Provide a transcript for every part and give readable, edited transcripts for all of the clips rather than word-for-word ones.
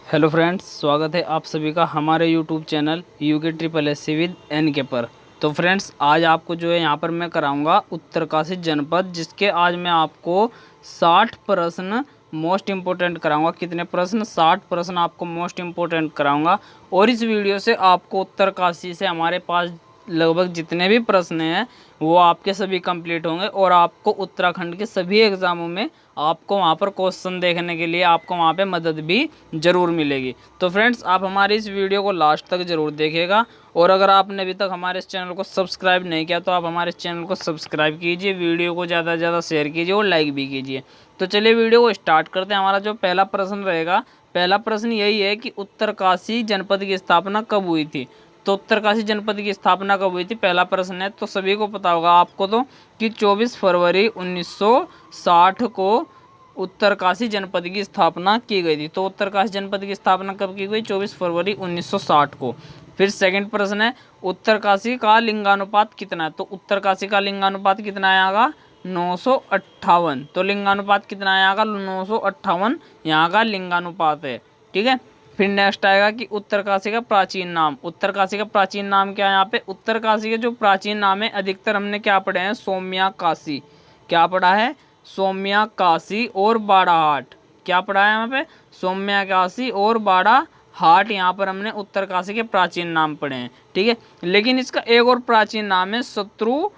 Hello friends, स्वागत है आप सभी का हमारे YouTube channel UK SSC with NK पर। तो फ्रेंड्स, आज आपको जो है यहाँ पर मैं कराऊंगा उत्तरकाशी जनपद, जिसके आज मैं आपको 60 प्रश्न मोस्ट इम्पोर्टेंट कराऊंगा। कितने प्रश्न? 60 प्रश्न आपको मोस्ट इम्पोर्टेंट कराऊंगा। और इस वीडियो से आपको उत्तरकाशी से हमारे पास लगभग जितने भी प्रश्न हैं वो आपके सभी कंप्लीट होंगे, और आपको उत्तराखंड के सभी एग्ज़ामों में आपको वहाँ पर क्वेश्चन देखने के लिए आपको वहाँ पे मदद भी ज़रूर मिलेगी। तो फ्रेंड्स, आप हमारी इस वीडियो को लास्ट तक ज़रूर देखिएगा। और अगर आपने अभी तक हमारे इस चैनल को सब्सक्राइब नहीं किया तो आप हमारे इस चैनल को सब्सक्राइब कीजिए, वीडियो को ज़्यादा से ज़्यादा शेयर कीजिए और लाइक भी कीजिए। तो चलिए वीडियो को स्टार्ट करते हैं। हमारा जो पहला प्रश्न रहेगा, पहला प्रश्न यही है कि उत्तरकाशी जनपद की स्थापना कब हुई थी। तो उत्तरकाशी जनपद की स्थापना कब हुई थी, पहला प्रश्न है। तो सभी को पता होगा आपको तो कि 24 फरवरी 1960 को उत्तरकाशी जनपद की स्थापना की गई थी। तो उत्तरकाशी जनपद की स्थापना कब की गई? 24 फरवरी 1960 को। फिर सेकंड प्रश्न है, उत्तरकाशी का लिंगानुपात कितना है। तो उत्तरकाशी का लिंगानुपात कितना आएगा? 958। तो लिंगानुपात कितना आएगा? 958 यहाँ का लिंगानुपात है। ठीक है। फिर नेक्स्ट आएगा कि उत्तरकाशी का प्राचीन नाम। उत्तरकाशी का प्राचीन नाम क्या है? यहाँ पे उत्तरकाशी के जो प्राचीन नाम है, अधिकतर हमने क्या पढ़े हैं? सौम्या काशी। क्या पढ़ा है? सौम्या काशी और बाड़ाहाट। क्या पढ़ा है यहाँ पे? सौम्या काशी और बाड़ाहाट। यहाँ पर हमने उत्तरकाशी के प्राचीन नाम पढ़े हैं। ठीक है। लेकिन इसका एक और प्राचीन नाम है शत्रुघ्न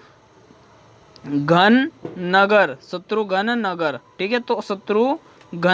नगर। शत्रुघ्न नगर। ठीक है। तो शत्रुघ्न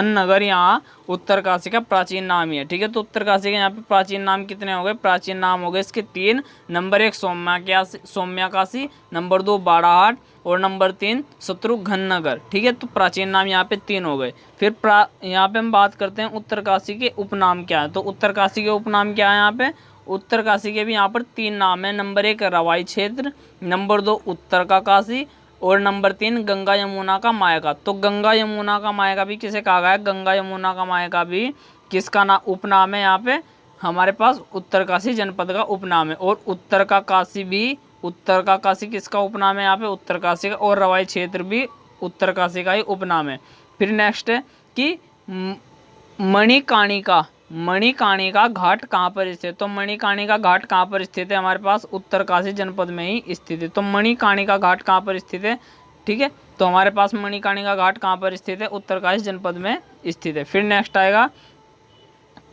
नगर यहाँ उत्तरकाशी का प्राचीन नाम ही है। ठीक है। तो उत्तरकाशी के यहाँ पे प्राचीन नाम कितने हो गए? प्राचीन नाम हो गए इसके 3। नंबर 1 सौम्या काशी, नंबर 2 बाड़ाहाट और नंबर 3 शत्रुघ्न नगर। ठीक है। तो प्राचीन नाम यहाँ पे 3 हो गए। फिर यहाँ पे हम बात करते हैं उत्तरकाशी के उपनाम क्या है। तो उत्तरकाशी के उपनाम क्या है यहाँ पे? उत्तरकाशी के भी यहाँ पर 3 नाम है। नंबर 1 रवाई क्षेत्र, नंबर 2 उत्तर का काशी और नंबर 3 गंगा यमुना का मायका। तो गंगा यमुना का मायका भी किसे कहा गया है? गंगा यमुना का मायका भी किसका उपनाम है? यहाँ पे हमारे पास उत्तरकाशी जनपद का उपनाम है। और उत्तर का काशी भी, उत्तर का काशी किसका उपनाम है? यहाँ पे उत्तरकाशी का। और रवाई क्षेत्र भी उत्तरकाशी का ही उपनाम है। फिर नेक्स्ट है कि मणिकर्णिका घाट कहाँ पर स्थित है। तो मणिकर्णिका घाट कहाँ पर स्थित है? हमारे पास उत्तरकाशी जनपद में ही स्थित है। तो मणिकर्णिका घाट कहाँ पर स्थित है? ठीक है। तो हमारे पास मणिकर्णिका घाट कहाँ पर स्थित है? उत्तरकाशी जनपद में स्थित है। फिर नेक्स्ट आएगा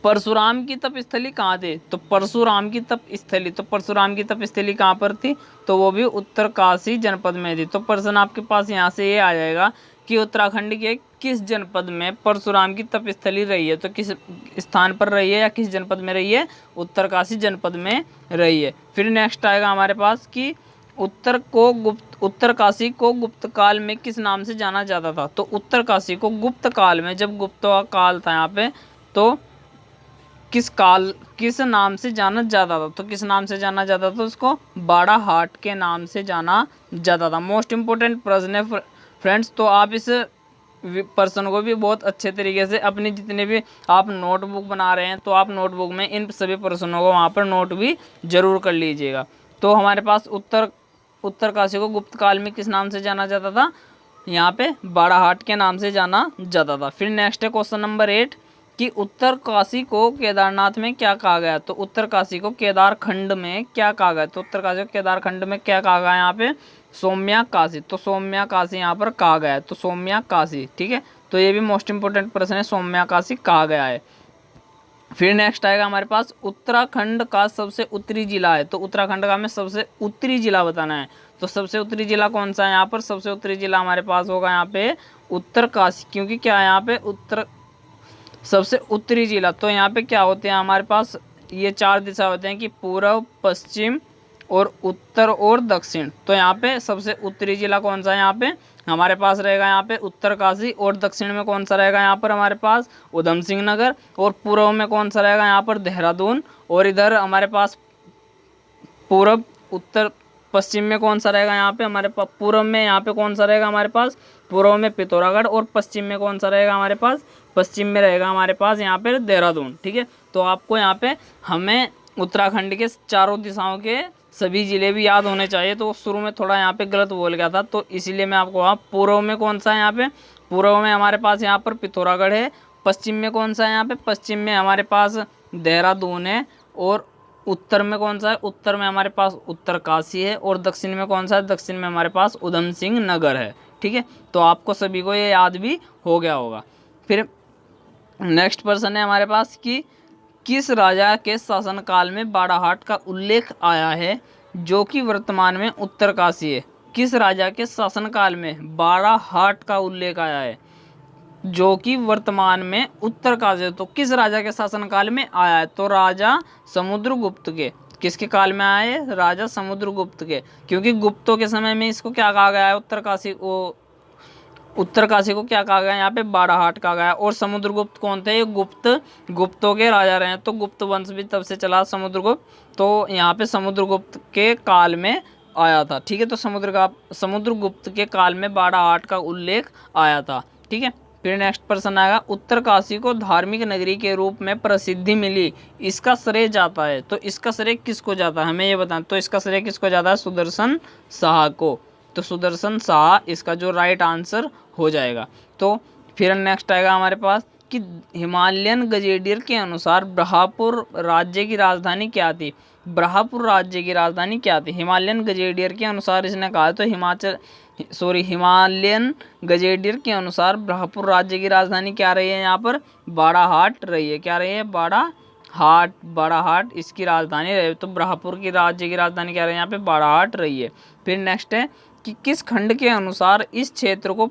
परशुराम की तपस्थली कहाँ थी। तो परशुराम की तपस्थली, तो परशुराम की तपस्थली कहाँ पर थी? तो वो भी उत्तरकाशी जनपद में थी। तो प्रश्न आपके पास यहाँ से ये आ जाएगा कि उत्तराखंड के किस जनपद में परशुराम की तपस्थली रही है। तो किस स्थान पर रही है या किस जनपद में रही है? उत्तरकाशी जनपद में रही है। फिर नेक्स्ट आएगा हमारे पास कि उत्तरकाशी को गुप्त काल में किस नाम से जाना जाता था। तो उत्तरकाशी को गुप्त काल में, जब गुप्त काल था यहाँ पे, तो किस नाम से जाना जाता था? तो किस नाम से जाना जाता था? उसको बाड़ाहाट के नाम से जाना जाता था। मोस्ट इम्पोर्टेंट प्रश्न है फ्रेंड्स। तो आप इस प्रश्न को भी बहुत अच्छे तरीके से अपनी जितने भी आप नोटबुक बना रहे हैं तो आप नोटबुक में इन सभी प्रश्नों को वहाँ पर नोट भी जरूर कर लीजिएगा। तो हमारे पास उत्तरकाशी को गुप्त काल में किस नाम से जाना जाता था? यहाँ पे बाड़ाहाट के नाम से जाना जाता था। फिर नेक्स्ट है क्वेश्चन नंबर 8 कि उत्तरकाशी को केदारनाथ में क्या कहा गया। तो उत्तरकाशी को केदारखंड में क्या कहा गया? तो उत्तरकाशी को केदारखंड में क्या कहा गया? यहाँ पे सौम्या काशी। तो सौम्या काशी यहाँ पर कहा गया है। तो सौम्या काशी। ठीक है। तो ये भी मोस्ट इंपोर्टेंट प्रश्न है, सौम्या काशी कहा गया है। फिर नेक्स्ट आएगा हमारे पास उत्तराखंड का सबसे उत्तरी जिला है। तो उत्तराखंड का हमें सबसे उत्तरी जिला बताना है। तो सबसे उत्तरी जिला कौन सा है? यहाँ पर सबसे उत्तरी जिला हमारे पास होगा यहाँ पे उत्तरकाशी। क्योंकि क्या है यहाँ पे सबसे उत्तरी जिला। तो यहाँ पे क्या होते हैं हमारे पास? ये 4 दिशा होते हैं कि पूर्व, पश्चिम और उत्तर और दक्षिण। तो यहाँ पे सबसे उत्तरी जिला कौन सा है? यहाँ पे हमारे पास रहेगा यहाँ पे उत्तरकाशी। और दक्षिण में कौन सा रहेगा? यहाँ पर हमारे पास उधम सिंह नगर। और पूर्व में कौन सा रहेगा? यहाँ पर देहरादून। और इधर हमारे पास पूर्व, उत्तर, पश्चिम में कौन सा रहेगा? यहाँ पे हमारे पास पूर्व में यहाँ पे कौन सा रहेगा? हमारे पास पूर्व में पिथौरागढ़। और पश्चिम में कौन सा रहेगा? हमारे पास पश्चिम में रहेगा हमारे पास यहाँ पे देहरादून। ठीक है। तो आपको यहाँ पे हमें उत्तराखंड के चारों दिशाओं के सभी जिले भी याद होने चाहिए। तो शुरू में थोड़ा यहाँ पे गलत बोल गया था, तो इसीलिए मैं आपको वहाँ पूर्व में कौन सा है? यहाँ पे पूर्व में हमारे पास यहाँ पर पिथौरागढ़ है। पश्चिम में कौन सा है यहाँ पे, पश्चिम में हमारे पास देहरादून है, और उत्तर में कौन सा है, उत्तर में हमारे पास उत्तरकाशी है, और दक्षिण में कौन सा है, दक्षिण में हमारे पास उधम सिंह नगर है। ठीक है, तो आपको सभी को ये याद भी हो गया होगा। फिर नेक्स्ट प्रश्न है हमारे पास कि किस राजा के शासनकाल में बाड़ाहाट का उल्लेख आया है जो कि वर्तमान में उत्तरकाशी है। किस राजा के शासनकाल में बाड़ाहाट का उल्लेख आया है जो कि वर्तमान में उत्तरकाशी है। तो किस राजा के शासनकाल में आया है, तो राजा समुद्रगुप्त के। किसके काल में आया है, राजा समुद्रगुप्त के, क्योंकि गुप्तों के समय में इसको क्या कहा गया है, उत्तरकाशी को क्या कहा गया, यहाँ पे बाड़ाहाट कहा गया। और समुद्रगुप्त कौन थे, ये गुप्तों के राजा रहे हैं, तो गुप्त वंश भी तब से चला समुद्रगुप्त, तो यहाँ पे समुद्रगुप्त के काल में आया था। ठीक है, तो समुद्रगुप्त के काल में बाड़ाहाट का उल्लेख आया था। ठीक है, फिर नेक्स्ट प्रश्न आएगा, उत्तरकाशी को धार्मिक नगरी के रूप में प्रसिद्धि मिली, इसका श्रेय जाता है, तो इसका श्रेय किसको जाता है, हमें ये बताएं। तो इसका श्रेय किसको जाता है, सुदर्शन शाह को। तो सुदर्शन शाह इसका जो राइट आंसर हो जाएगा। तो फिर नेक्स्ट आएगा हमारे पास कि हिमालयन गजेटियर के अनुसार ब्रह्मपुर राज्य की राजधानी क्या थी। ब्रह्मपुर राज्य की राजधानी क्या थी, हिमालयन गजेटियर के अनुसार इसने कहा, तो हिमालयन गजेटियर के अनुसार ब्रह्मपुर राज्य की राजधानी क्या रही है, यहाँ पर बाड़ाहाट रही है। क्या रही है, बाड़ाहाट इसकी राजधानी रही है। तो ब्रह्मपुर की राज्य की राजधानी क्या रही है, यहाँ पे बाड़ाहाट रही है। फिर नेक्स्ट है कि किस खंड के अनुसार इस क्षेत्र को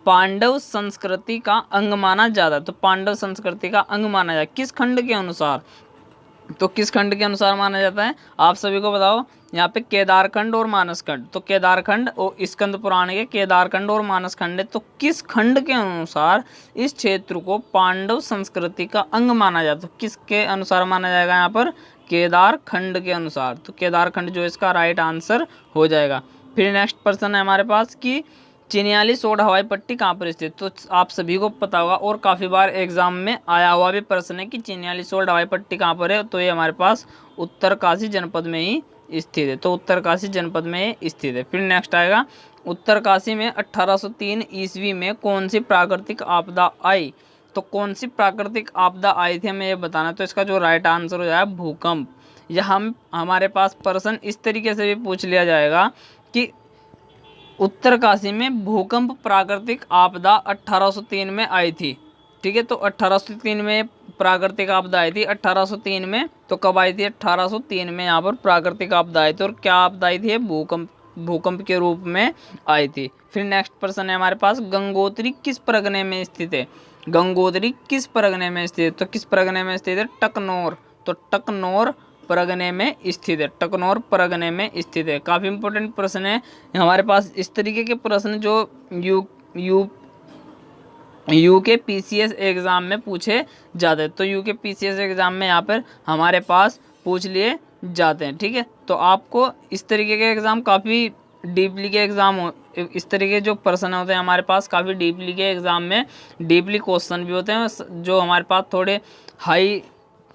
पांडव संस्कृति का अंग माना जाता है। तो पांडव संस्कृति का अंग माना जाता है किस खंड के अनुसार, तो किस खंड के अनुसार माना जाता है, आप सभी को बताओ। यहाँ पे केदारखंड और मानसखंड, तो केदारखंड और स्कंद पुराण के केदारखंड और मानसखंड है। तो किस खंड के अनुसार इस क्षेत्र को पांडव संस्कृति का अंग माना जाता है, तो किसके अनुसार माना जाएगा, यहाँ पर केदारखंड के अनुसार। तो केदारखंड जो इसका राइट आंसर हो जाएगा। फिर नेक्स्ट प्रश्न है हमारे पास कि चिन्यालीसोड़ हवाई पट्टी कहाँ पर स्थित, तो आप सभी को पता होगा और काफ़ी बार एग्जाम में आया हुआ भी प्रश्न है कि चिन्यालीसोड़ हवाई पट्टी कहाँ पर है, तो ये हमारे पास उत्तरकाशी जनपद में ही स्थित है। तो उत्तरकाशी जनपद में स्थित है। फिर नेक्स्ट आएगा, उत्तरकाशी में 1803 ईस्वी में कौन सी प्राकृतिक आपदा आई। तो कौन सी प्राकृतिक आपदा आई थी हमें ये बताना। तो इसका जो राइट आंसर हो जाएगा भूकंप। यह हमारे पास प्रश्न इस तरीके से भी पूछ लिया जाएगा कि उत्तरकाशी में भूकंप प्राकृतिक आपदा 1803 में आई थी। ठीक है, तो 1803 में प्राकृतिक आपदा आई थी। 1803 में तो कब आई थी, 1803 में यहाँ पर प्राकृतिक आपदा आई थी। और क्या आपदा आई थी, भूकंप के रूप में आई थी। फिर नेक्स्ट प्रश्न है हमारे पास, गंगोत्री किस परगने में स्थित है। गंगोत्री किस परगने में स्थित है, तो किस परगने में स्थित है, टकनौर। तो टकनौर परगने में स्थित है, टकनौर परगने में स्थित है। काफ़ी इंपॉर्टेंट प्रश्न है हमारे पास। इस तरीके के प्रश्न जो यूके पीसीएस एग्ज़ाम में पूछे जाते हैं। तो यूके पीसीएस एग्ज़ाम में यहाँ पर हमारे पास पूछ लिए जाते हैं। ठीक है, तो आपको इस तरीके के एग्ज़ाम काफ़ी डीपली के एग्ज़ाम इस तरीके जो प्रश्न होते हैं हमारे पास काफ़ी डीपली के एग्ज़ाम में डीपली क्वेश्चन भी होते हैं। जो हमारे पास थोड़े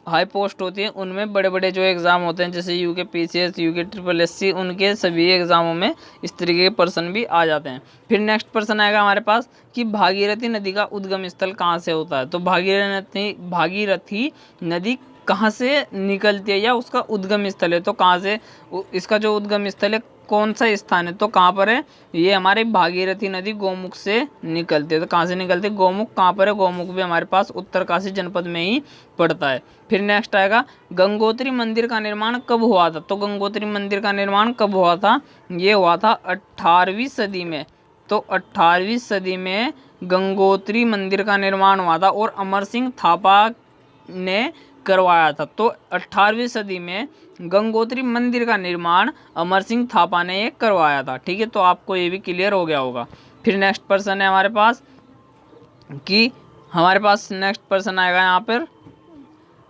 हाई पोस्ट होती है उनमें बड़े बड़े जो एग्ज़ाम होते हैं जैसे यूके पीसीएस, यूके SSSC, उनके सभी एग्ज़ामों में इस तरीके के प्रश्न भी आ जाते हैं। फिर नेक्स्ट प्रश्न आएगा हमारे पास कि भागीरथी नदी का उद्गम स्थल कहाँ से होता है। तो भागीरथी नदी कहाँ से निकलती है या उसका उद्गम स्थल है, तो कहाँ से इसका जो उद्गम स्थल है कौन सा स्थान है, तो कहाँ पर है, ये हमारे भागीरथी नदी गोमुख से निकलती है। तो कहाँ से निकलती है, गोमुख कहाँ पर है, गोमुख भी हमारे पास उत्तरकाशी जनपद में ही पड़ता है। फिर नेक्स्ट आएगा, गंगोत्री मंदिर का निर्माण कब हुआ था। तो गंगोत्री मंदिर का निर्माण कब हुआ था, ये हुआ था 18वीं सदी में। तो 18वीं सदी में गंगोत्री मंदिर का निर्माण हुआ था और अमर सिंह थापा ने करवाया था। तो 18वीं सदी में गंगोत्री मंदिर का निर्माण अमर सिंह थापा ने ये करवाया था। ठीक है, तो आपको ये भी क्लियर हो गया होगा। फिर नेक्स्ट प्रश्न है हमारे पास कि नेक्स्ट प्रश्न आएगा यहाँ पर,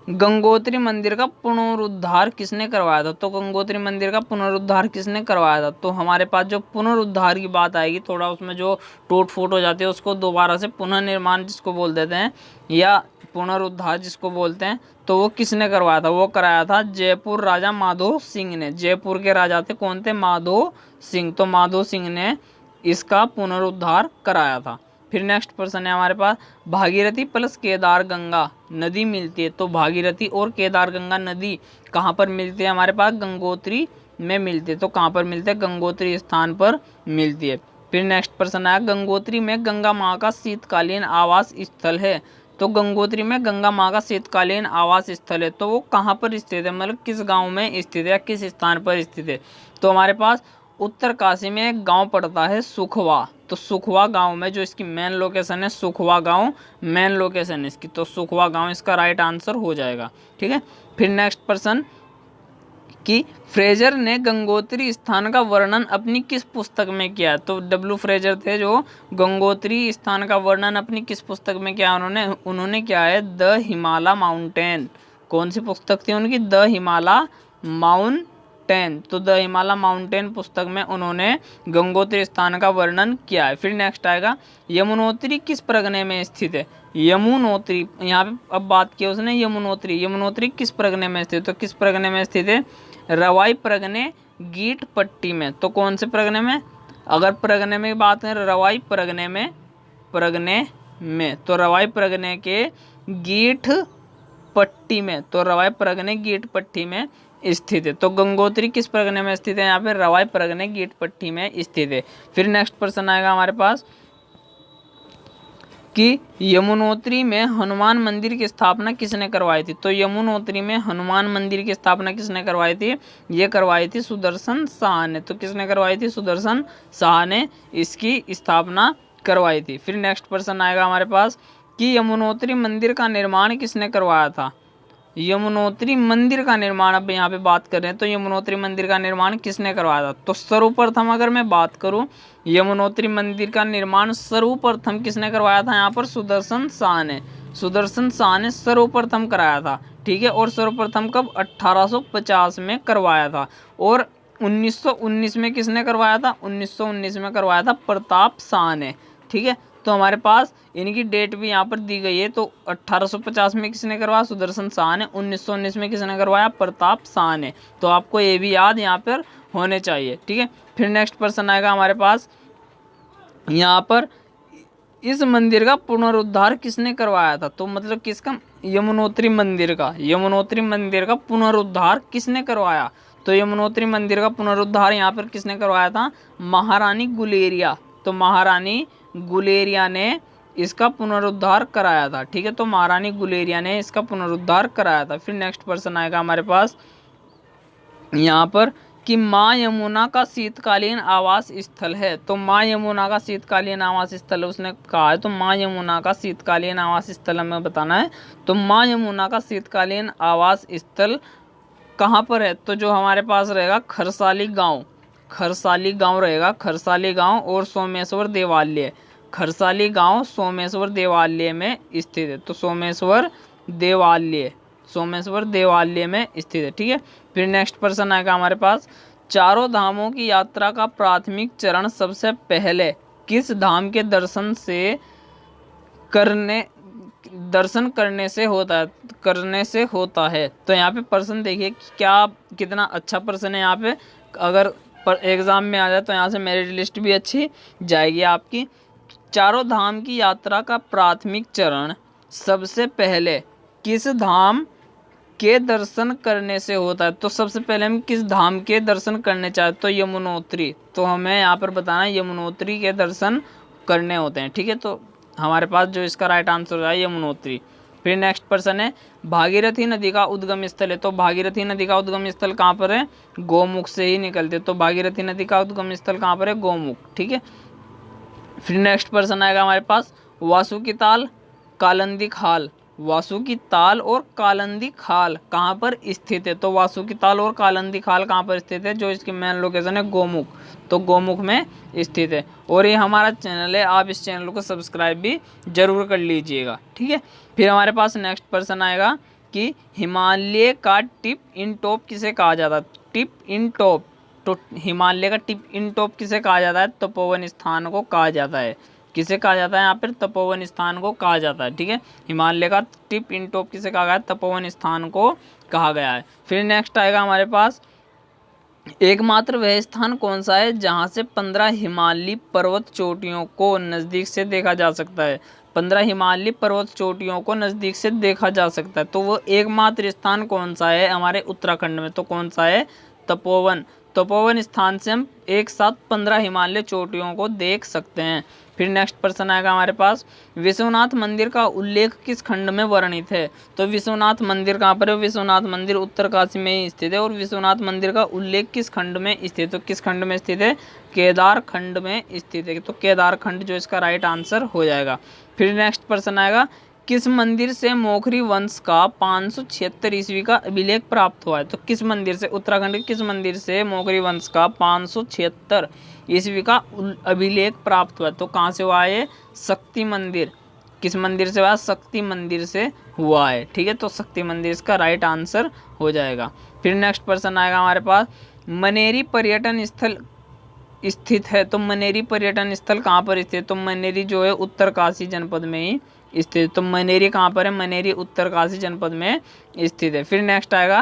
गंगोत्री मंदिर का पुनरुद्धार किसने करवाया था। तो गंगोत्री मंदिर का पुनरुद्धार किसने करवाया था, तो हमारे पास जो पुनरुद्धार की बात आएगी, थोड़ा उसमें जो टूट फूट हो जाती है उसको दोबारा से पुनर्निर्माण जिसको बोल देते हैं या पुनरुद्धार जिसको बोलते हैं, तो वो किसने करवाया था, वो कराया था जयपुर राजा माधो सिंह ने। जयपुर के राजा थे कौन थे, माधो सिंह। तो माधो सिंह ने इसका पुनरुद्धार कराया था। फिर नेक्स्ट प्रश्न है हमारे पास, भागीरथी प्लस केदार गंगा नदी मिलती है, तो भागीरथी और केदार गंगा नदी कहाँ पर मिलती है हमारे पास, गंगोत्री में मिलती है। तो कहाँ पर मिलती है, गंगोत्री स्थान पर मिलती है। फिर नेक्स्ट प्रश्न आया, गंगोत्री में गंगा माँ का शीतकालीन आवास स्थल है, तो गंगोत्री में गंगा माँ का शीतकालीन आवास स्थल है, तो वो कहाँ पर स्थित है, मतलब किस गांव में स्थित है या किस स्थान पर स्थित है। तो हमारे पास उत्तरकाशी में एक गांव पड़ता है सुखवा, तो सुखवा गांव में जो इसकी मेन लोकेशन है, सुखवा गांव मेन लोकेशन है इसकी, तो सुखवा गांव इसका राइट आंसर हो जाएगा। ठीक है। फिर नेक्स्ट प्रश्न कि फ्रेजर ने गंगोत्री स्थान का वर्णन अपनी किस पुस्तक में किया, तो डब्ल्यू फ्रेजर थे जो गंगोत्री स्थान का वर्णन अपनी किस पुस्तक में किया उन्होंने क्या है, द हिमालय माउंटेन। कौन सी पुस्तक थी उनकी, द हिमालय माउंटेन। तो द हिमालय माउंटेन पुस्तक में उन्होंने गंगोत्री स्थान का वर्णन किया है। फिर नेक्स्ट आएगा, यमुनोत्री किस परगने में स्थित है, यमुनोत्री, यहाँ पे अब बात की उसने यमुनोत्री किस परगने में स्थित, तो किस परगने में स्थित है, रवाई परगने गीट पट्टी में। तो कौन से परगने में, अगर परगने में बात करें, रवाई परगने में तो रवाई परगने के गीठ पट्टी में, तो रवाई परगने गीट पट्टी में स्थित है। तो गंगोत्री किस परगने में स्थित है, यहाँ पे रवाई परगने गीट पट्टी में स्थित है। फिर नेक्स्ट प्रश्न आएगा हमारे पास कि यमुनोत्री में हनुमान मंदिर की स्थापना किसने करवाई थी, तो यमुनोत्री में हनुमान मंदिर की स्थापना किसने करवाई थी, ये करवाई थी सुदर्शन शाह ने। तो किसने करवाई थी, सुदर्शन शाह ने इसकी स्थापना करवाई थी। फिर नेक्स्ट प्रश्न आएगा हमारे पास कि यमुनोत्री मंदिर का निर्माण किसने करवाया था, यमुनोत्री मंदिर का निर्माण, अब यहाँ पे बात कर रहे हैं, तो यमुनोत्री मंदिर का निर्माण किसने करवाया था, तो सर्वप्रथम अगर मैं बात करूँ यमुनोत्री मंदिर का निर्माण सर्वप्रथम किसने करवाया था, यहाँ पर सुदर्शन शाह ने सर्वप्रथम कराया था। ठीक है। और सर्वप्रथम कब, 1850 में करवाया था। और 1919 में किसने करवाया था, 1919 में करवाया था प्रताप शाह ने। ठीक है। तो हमारे पास इनकी डेट भी यहाँ पर दी गई है, तो 1850 में किसने करवाया, सुदर्शन शाह ने, 1919 में किसने करवाया, प्रताप शाह ने। तो आपको ये भी याद यहाँ पर होने चाहिए। ठीक है। फिर नेक्स्ट प्रश्न आएगा हमारे पास, यहाँ पर इस मंदिर का पुनरुद्धार किसने करवाया था, तो मतलब किसका, यमुनोत्री मंदिर का पुनरुद्धार किसने करवाया, तो यमुनोत्री मंदिर का पुनरुद्धार यहाँ पर किसने करवाया था, महारानी गुलेरिया। तो महारानी गुलेरिया ने इसका पुनरुद्धार कराया था। ठीक है। तो महारानी गुलेरिया ने इसका पुनरुद्धार कराया था। फिर नेक्स्ट प्रश्न आएगा हमारे पास यहाँ पर कि माँ यमुना का शीतकालीन आवास स्थल है, तो माँ यमुना का शीतकालीन आवास स्थल उसने कहा है, तो माँ यमुना का शीतकालीन आवास स्थल हमें बताना है। तो माँ यमुना का शीतकालीन आवास स्थल कहाँ पर है, तो जो हमारे पास रहेगा खरसाली गांव रहेगा, खरसाली गांव और सोमेश्वर देवालय, खरसाली गांव सोमेश्वर देवालय में स्थित है। तो सोमेश्वर देवालय में स्थित है। ठीक है। फिर नेक्स्ट प्रश्न आएगा हमारे पास, चारों धामों की यात्रा का प्राथमिक चरण सबसे पहले किस धाम के दर्शन करने से होता है। तो यहाँ पे प्रश्न देखिए क्या कितना अच्छा प्रश्न है। यहाँ पे अगर एग्जाम में आ जाए तो यहाँ से मेरिट लिस्ट भी अच्छी जाएगी आपकी। चारों धाम की यात्रा का प्राथमिक चरण सबसे पहले किस धाम के दर्शन करने से होता है, तो सबसे पहले हम किस धाम के दर्शन करने चाहते, तो यमुनोत्री। तो हमें यहाँ पर बताना है यमुनोत्री के दर्शन करने होते हैं। ठीक है। तो हमारे पास जो इसका राइट आंसर है यमुनोत्री। फिर नेक्स्ट प्रश्न है, भागीरथी नदी का उद्गम स्थल है, तो भागीरथी नदी का उद्गम स्थल कहाँ पर है, गोमुख से ही निकलते, तो भागीरथी नदी का उद्गम स्थल कहाँ पर है, गोमुख। ठीक है। फिर नेक्स्ट प्रश्न आएगा हमारे पास, वासुकी ताल और कालंदी खाल कहाँ पर स्थित है, तो वासुकी ताल और कालंदी खाल कहाँ पर स्थित है, जो इसकी मेन लोकेशन है गोमुख, तो गोमुख में स्थित है। और ये हमारा चैनल है, आप इस चैनल को सब्सक्राइब भी जरूर कर लीजिएगा। ठीक है। फिर हमारे पास नेक्स्ट प्रश्न आएगा कि हिमालय का टिप इन टॉप किसे कहा जाता है, टिप इन टॉप, तो हिमालय का टिप इन टॉप किसे कहा जाता है, तपोवन स्थान को कहा जाता है। किसे कहा जाता है, यहाँ पर तपोवन स्थान को कहा जाता है। ठीक है। हिमालय का टिप इन टॉप किसे कहा गया है, तपोवन स्थान को कहा गया है। फिर नेक्स्ट आएगा हमारे पास एकमात्र वह स्थान कौन सा है जहाँ से 15 हिमालयी पर्वत चोटियों को नज़दीक से देखा जा सकता है? 15 हिमालयी पर्वत चोटियों को नज़दीक से देखा जा सकता है, तो वो एकमात्र स्थान कौन सा है हमारे उत्तराखंड में? तो कौन सा है? तपोवन। तपोवन स्थान से हम एक साथ 15 हिमालय चोटियों को देख सकते हैं। फिर नेक्स्ट प्रश्न आएगा हमारे पास, विश्वनाथ मंदिर का उल्लेख किस खंड में वर्णित है? तो विश्वनाथ मंदिर कहाँ पर है? विश्वनाथ मंदिर उत्तरकाशी में ही स्थित है। और विश्वनाथ मंदिर का उल्लेख किस खंड में स्थित है? तो किस खंड में स्थित है? केदार खंड में स्थित है। तो केदार खंड जो इसका राइट आंसर हो जाएगा। फिर नेक्स्ट प्रश्न आएगा, किस मंदिर से मोखरी वंश का 576 ईस्वी का अभिलेख प्राप्त हुआ है? तो किस मंदिर से, उत्तराखंड के किस मंदिर से मोखरी वंश का 576 ईस्वी का अभिलेख प्राप्त हुआ? तो कहाँ से हुआ है? शक्ति मंदिर। किस मंदिर से हुआ? शक्ति मंदिर से हुआ है। ठीक है, तो शक्ति मंदिर इसका राइट आंसर हो जाएगा। फिर नेक्स्ट प्रश्न आएगा हमारे पास, मनेरी पर्यटन स्थल स्थित है। तो मनेरी पर्यटन स्थल कहाँ पर स्थित है? तो मनेरी जो है उत्तरकाशी जनपद में ही स्थित। तो मनेरी कहाँ पर है? मनेरी उत्तरकाशी जनपद में स्थित है। फिर नेक्स्ट आएगा,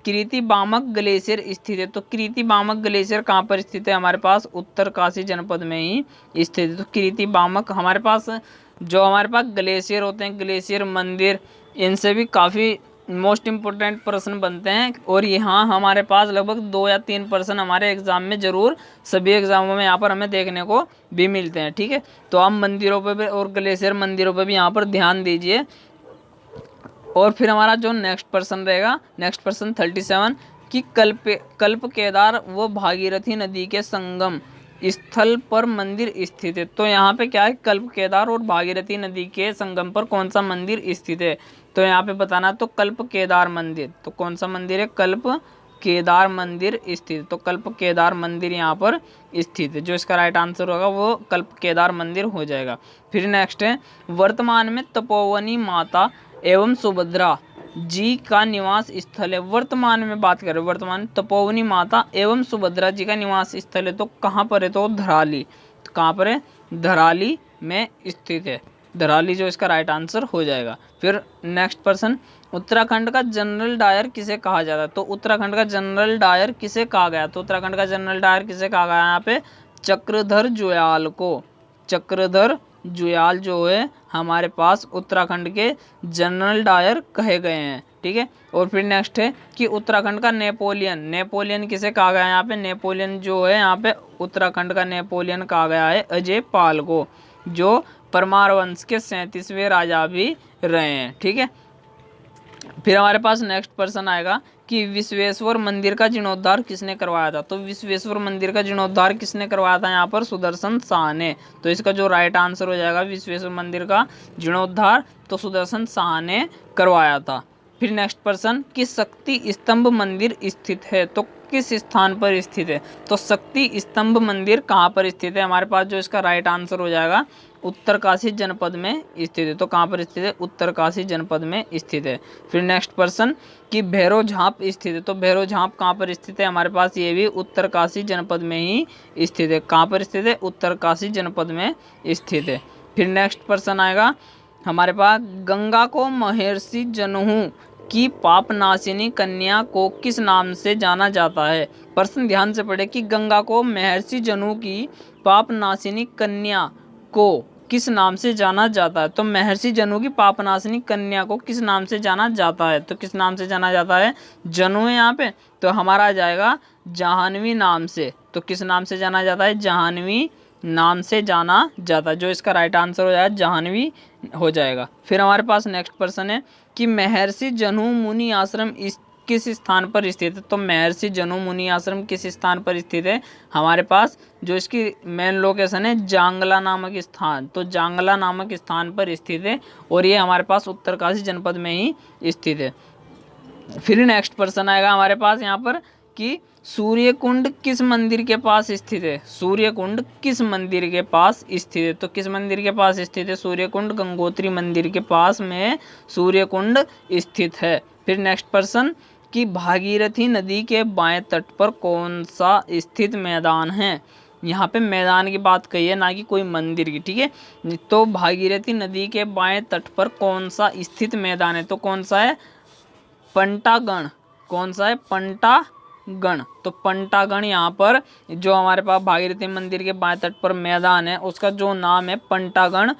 कृति बामक ग्लेशियर स्थित है। तो कृति बामक ग्लेशियर कहाँ पर स्थित है? हमारे पास उत्तरकाशी जनपद में ही स्थित है। तो कृति बामक हमारे पास ग्लेशियर होते हैं, ग्लेशियर मंदिर, इनसे भी काफ़ी मोस्ट इम्पोर्टेंट प्रश्न बनते हैं। और यहाँ हमारे पास लगभग 2 या 3 प्रश्न हमारे एग्जाम में जरूर, सभी एग्जामों में यहाँ पर हमें देखने को भी मिलते हैं। ठीक है, तो आप मंदिरों पर भी और ग्लेशियर मंदिरों पर भी यहाँ पर ध्यान दीजिए। और फिर हमारा जो नेक्स्ट प्रश्न रहेगा, नेक्स्ट प्रश्न 37, कि कल्प केदार व भागीरथी नदी के संगम स्थल पर मंदिर स्थित है। तो यहाँ पे क्या है? कल्प केदार और भागीरथी नदी के संगम पर कौन सा मंदिर स्थित है? तो यहाँ पे बताना, तो कल्प केदार मंदिर। तो कौन सा मंदिर है? कल्प केदार मंदिर स्थित। तो कल्प केदार मंदिर यहाँ पर स्थित है। जो इसका राइट आंसर होगा वो कल्प केदार मंदिर हो जाएगा। फिर नेक्स्ट है, वर्तमान में तपोवनी माता एवं सुभद्रा जी का निवास स्थल है। वर्तमान में बात करें, वर्तमान तपोवनी माता एवं सुभद्रा जी का निवास स्थल है, तो कहाँ पर है? तो धराली। तो कहाँ पर है? धराली में स्थित है। धराली जो इसका राइट आंसर हो जाएगा। फिर नेक्स्ट प्रश्न, उत्तराखंड का जनरल डायर किसे कहा जाता है? तो उत्तराखंड का जनरल डायर किसे कहा गया? तो उत्तराखंड का जनरल डायर किसे कहा गया? यहाँ पे चक्रधर जुयाल को। चक्रधर जुयाल जो है हमारे पास उत्तराखंड के जनरल डायर कहे गए हैं। ठीक है, और फिर नेक्स्ट है कि उत्तराखंड का नेपोलियन, नेपोलियन किसे कहा गया है? यहाँ पे नेपोलियन जो है यहाँ पे उत्तराखंड का नेपोलियन कहा गया है अजय पाल को, जो परमार वंश के 37वें राजा भी रहे हैं। ठीक है, फिर हमारे पास नेक्स्ट प्रश्न आएगा कि विश्वेश्वर मंदिर का जीर्णोद्धार किसने करवाया था? तो विश्वेश्वर मंदिर का जीर्णोद्धार किसने करवाया था? यहाँ पर सुदर्शन शाह ने। तो इसका जो राइट आंसर हो जाएगा विश्वेश्वर मंदिर का जीर्णोद्धार तो सुदर्शन शाह ने करवाया था। फिर नेक्स्ट प्रश्न, कि शक्ति स्तंभ मंदिर स्थित है? तो किस स्थान पर स्थित है? तो शक्ति स्तंभ मंदिर कहाँ पर स्थित है? हमारे पास जो इसका राइट आंसर हो जाएगा उत्तरकाशी जनपद में स्थित है। तो कहाँ पर स्थित है? उत्तरकाशी जनपद में स्थित है। फिर नेक्स्ट प्रश्न, कि भैरव झाप स्थित है? तो भैरव झाप कहाँ पर स्थित है? हमारे पास ये भी उत्तरकाशी जनपद में ही स्थित है। कहाँ पर स्थित है? उत्तरकाशी जनपद में स्थित है। फिर नेक्स्ट प्रश्न आएगा हमारे पास, गंगा को महर्षि जनहू की पापनाशिनी कन्या को किस नाम से जाना जाता है? प्रश्न ध्यान से पढ़े कि गंगा को महर्षि जनहू की पापनाशिनी कन्या को किस नाम से जाना जाता है? तो महर्षि जनू की पापनाशिनी कन्या को किस नाम से जाना जाता है? तो किस नाम से जाना जाता है? जनू है यहाँ पे, तो हमारा आ जाएगा जाह्नवी नाम से। तो किस नाम से जाना जाता है? जाह्नवी नाम से जाना जाता है। जो इसका राइट आंसर हो जाएगा जाह्नवी हो जाएगा। फिर हमारे पास नेक्स्ट प्रश्न है कि महर्षि जनू मुनि आश्रम किस स्थान पर स्थित है? तो महर्षि जनू मुनि आश्रम किस स्थान पर स्थित है? हमारे पास जो इसकी मेन लोकेशन है जांगला नामक स्थान, तो जांगला नामक स्थान पर स्थित है और ये हमारे पास उत्तरकाशी जनपद में ही स्थित है। फिर नेक्स्ट प्रश्न आएगा हमारे पास यहाँ पर कि सूर्यकुंड किस मंदिर के पास स्थित है? सूर्यकुंड किस मंदिर के पास स्थित है? तो किस मंदिर के पास स्थित है? सूर्यकुंड गंगोत्री मंदिर के पास में सूर्यकुंड स्थित है। फिर नेक्स्ट प्रश्न कि भागीरथी नदी के बाएं तट पर कौन सा स्थित मैदान है? यहाँ पे मैदान की बात कही है, ना कि कोई मंदिर की। ठीक है, तो भागीरथी नदी के बाएं तट पर कौन सा स्थित मैदान है? तो कौन सा है? पंटागण। कौन सा है? पंटागण। पंटागण। तो पंटागण यहाँ पर जो हमारे पास भागीरथी मंदिर के बाएं तट पर मैदान है उसका जो नाम है पंटागण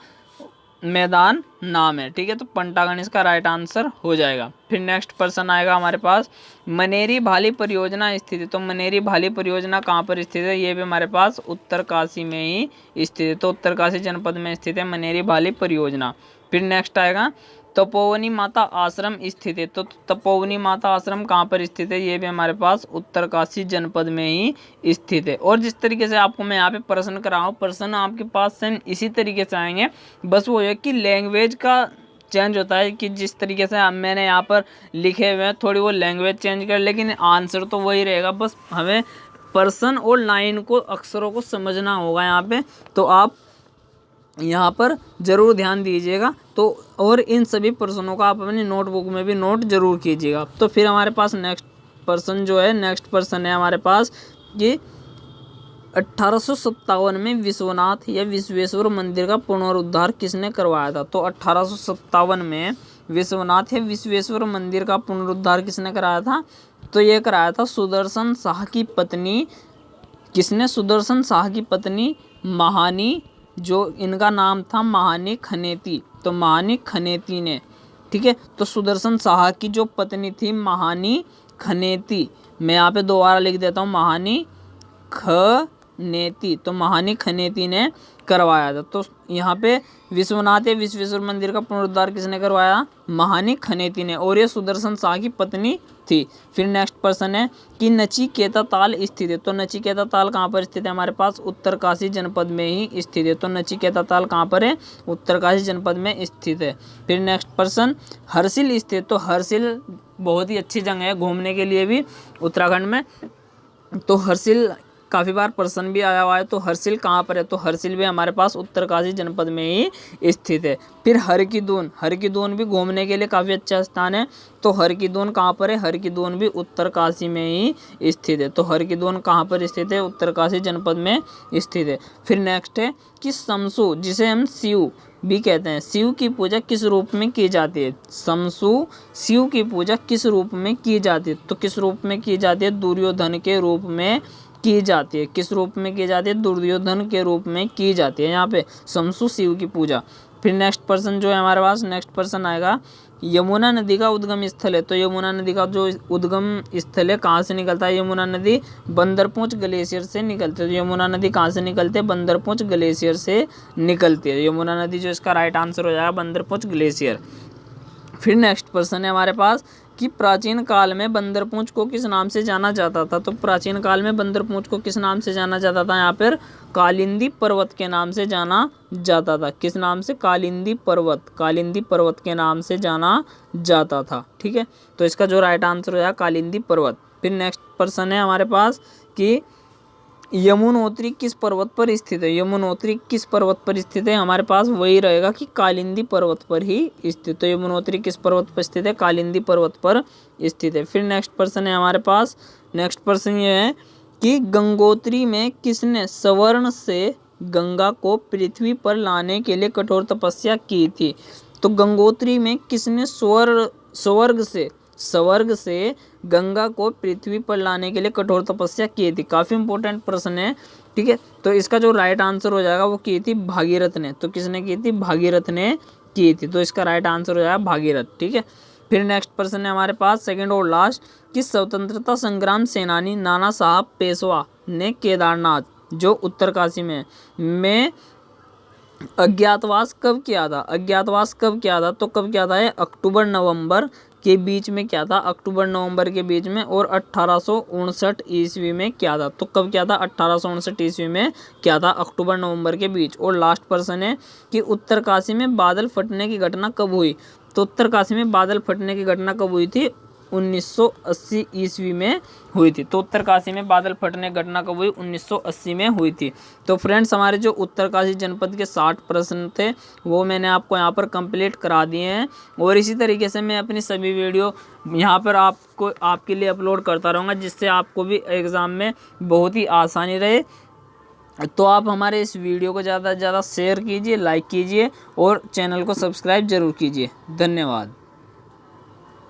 मैदान नाम है। ठीक है, तो पंटागण इसका राइट आंसर हो जाएगा। फिर नेक्स्ट पर्सन आएगा हमारे पास, मनेरी भाली परियोजना स्थित है। तो मनेरी भाली परियोजना कहाँ पर स्थित है? ये भी हमारे पास उत्तरकाशी में ही स्थित है। तो उत्तरकाशी जनपद में स्थित है मनेरी भाली परियोजना। फिर नेक्स्ट आएगा, तपोवनी माता आश्रम स्थित है। तो तपोवनी माता आश्रम कहाँ पर स्थित है? ये भी हमारे पास उत्तरकाशी जनपद में ही स्थित है। और जिस तरीके से आपको मैं यहाँ पे प्रश्न कराऊँ, प्रश्न आपके पास सेम इसी तरीके से आएंगे, बस वो है कि लैंग्वेज का चेंज होता है कि जिस तरीके से मैंने यहाँ पर लिखे हुए हैं थोड़ी वो लैंग्वेज चेंज कर, लेकिन आंसर तो वही रहेगा। बस हमें पर्सन और लाइन को, अक्षरों को समझना होगा यहाँ पे। तो आप यहाँ पर ज़रूर ध्यान दीजिएगा। तो और इन सभी प्रश्नों का आप अपनी नोटबुक में भी नोट जरूर कीजिएगा। तो फिर हमारे पास नेक्स्ट पर्सन जो है, नेक्स्ट पर्सन है हमारे पास ये 1857 में विश्वनाथ या विश्वेश्वर मंदिर का पुनरुद्धार किसने करवाया था? तो 1857 में विश्वनाथ या विश्वेश्वर मंदिर का पुनरुद्धार किसने कराया था? तो ये कराया था सुदर्शन शाह की पत्नी। किसने? सुदर्शन शाह की पत्नी महानी, जो इनका नाम था महानी खनेती। तो महानी खनेती ने, ठीक है। तो सुदर्शन शाह की जो पत्नी थी महानी खनेती, मैं यहाँ पे दोबारा लिख देता हूँ, महानी खनेती। तो महानी खनेती ने करवाया था। तो यहाँ पे विश्वनाथ या विश्वेश्वर मंदिर का पुनरुद्धार किसने करवाया? महानी खनेती ने, और ये सुदर्शन शाह की पत्नी थी। फिर नेक्स्ट पर्सन है कि नचिकेता ताल स्थित है। तो नचिकेता ताल कहाँ पर स्थित है? हमारे पास उत्तरकाशी जनपद में ही स्थित है। तो नचिकेता ताल कहाँ पर है? उत्तरकाशी जनपद में स्थित है। फिर नेक्स्ट पर्सन हर्षिल स्थित। तो हर्षिल बहुत ही अच्छी जगह है घूमने के लिए भी उत्तराखंड में। तो हर्षिल काफ़ी बार प्रश्न भी आया हुआ है। तो हर्षिल कहाँ पर है? तो हर्षिल भी हमारे पास उत्तरकाशी जनपद में ही स्थित है। फिर हरकीदून, हरकीदून भी घूमने के लिए काफ़ी अच्छा स्थान है। तो हरकीदून कहाँ पर है? हरकीदून भी उत्तरकाशी में ही स्थित है। तो हरकीदून कहाँ पर स्थित है? उत्तरकाशी जनपद में स्थित है। फिर नेक्स्ट है कि शमशू, जिसे हम शिव भी कहते हैं, शिव की पूजा किस रूप में की जाती है? शमशू, शिव की पूजा किस रूप में की जाती है? तो किस रूप में की जाती है? दुर्योधन के रूप में की जाती है। किस रूप में की जाती है? दुर्योधन के रूप में की जाती है यहाँ पे शमशू शिव की पूजा। फिर नेक्स्ट पर्सन जो है हमारे पास, नेक्स्ट पर्सन आएगा यमुना नदी का उद्गम स्थल है। तो यमुना नदी का जो उद्गम स्थल है कहाँ से निकलता है? यमुना नदी बंदरपूंछ ग्लेशियर से निकलती है। तो यमुना नदी कहाँ से निकलती है? बंदरपूंछ ग्लेशियर से निकलती है यमुना नदी, जो इसका राइट आंसर हो जाएगा बंदरपूंछ ग्लेशियर। फिर नेक्स्ट पर्सन है हमारे पास कि प्राचीन काल में बंदरपूंछ को किस नाम से जाना जाता था? तो प्राचीन काल में बंदरपूंछ को किस नाम से जाना जाता था? यहाँ पर कालिंदी पर्वत के नाम से जाना जाता था। किस नाम से? कालिंदी पर्वत, कालिंदी पर्वत के नाम से जाना जाता था। ठीक है, तो इसका जो राइट आंसर हो जाएगा कालिंदी पर्वत। फिर नेक्स्ट पर्सन है हमारे पास कि यमुनोत्री किस पर्वत पर स्थित है? यमुनोत्री किस पर्वत पर स्थित है? हमारे पास वही रहेगा कि कालिंदी पर्वत पर ही स्थित। तो यमुनोत्री किस पर्वत पर स्थित है? कालिंदी पर्वत पर स्थित है। फिर नेक्स्ट पर्सन है हमारे पास, नेक्स्ट पर्सन ये है कि गंगोत्री में किसने स्वर्ण से गंगा को पृथ्वी पर लाने के लिए कठोर तपस्या की थी? तो गंगोत्री में किसने स्वर्ग से गंगा को पृथ्वी पर लाने के लिए कठोर तपस्या की थी? काफ़ी इंपॉर्टेंट प्रश्न है। ठीक है, तो इसका जो राइट आंसर हो जाएगा वो की थी भागीरथ ने। तो किसने की थी? भागीरथ ने की थी। तो इसका राइट आंसर हो जाएगा भागीरथ। ठीक है, फिर नेक्स्ट पर्सन है हमारे पास सेकंड और लास्ट कि स्वतंत्रता संग्राम सेनानी नाना साहब पेशवा ने केदारनाथ, जो उत्तरकाशी में अज्ञातवास कब किया था? अज्ञातवास कब किया था? तो कब किया था? ये अक्टूबर नवंबर के बीच में क्या था? अक्टूबर नवंबर के बीच में, और 1859 ईस्वी में क्या था? तो कब क्या था? 1859 ईस्वी में क्या था? अक्टूबर नवंबर के बीच। और लास्ट पर्सन है कि उत्तरकाशी में बादल फटने की घटना कब हुई? तो उत्तरकाशी में बादल फटने की घटना कब हुई थी? 1980 ईस्वी में हुई थी। तो उत्तरकाशी में बादल फटने की घटना कब हुई? 1980 में हुई थी। तो फ्रेंड्स, हमारे जो उत्तरकाशी जनपद के 60 प्रश्न थे वो मैंने आपको यहाँ पर कंप्लीट करा दिए हैं। और इसी तरीके से मैं अपनी सभी वीडियो यहाँ पर आपके लिए अपलोड करता रहूँगा, जिससे आपको भी एग्ज़ाम में बहुत ही आसानी रहे। तो आप हमारे इस वीडियो को ज़्यादा से ज़्यादा शेयर कीजिए, लाइक कीजिए और चैनल को सब्सक्राइब जरूर कीजिए। धन्यवाद।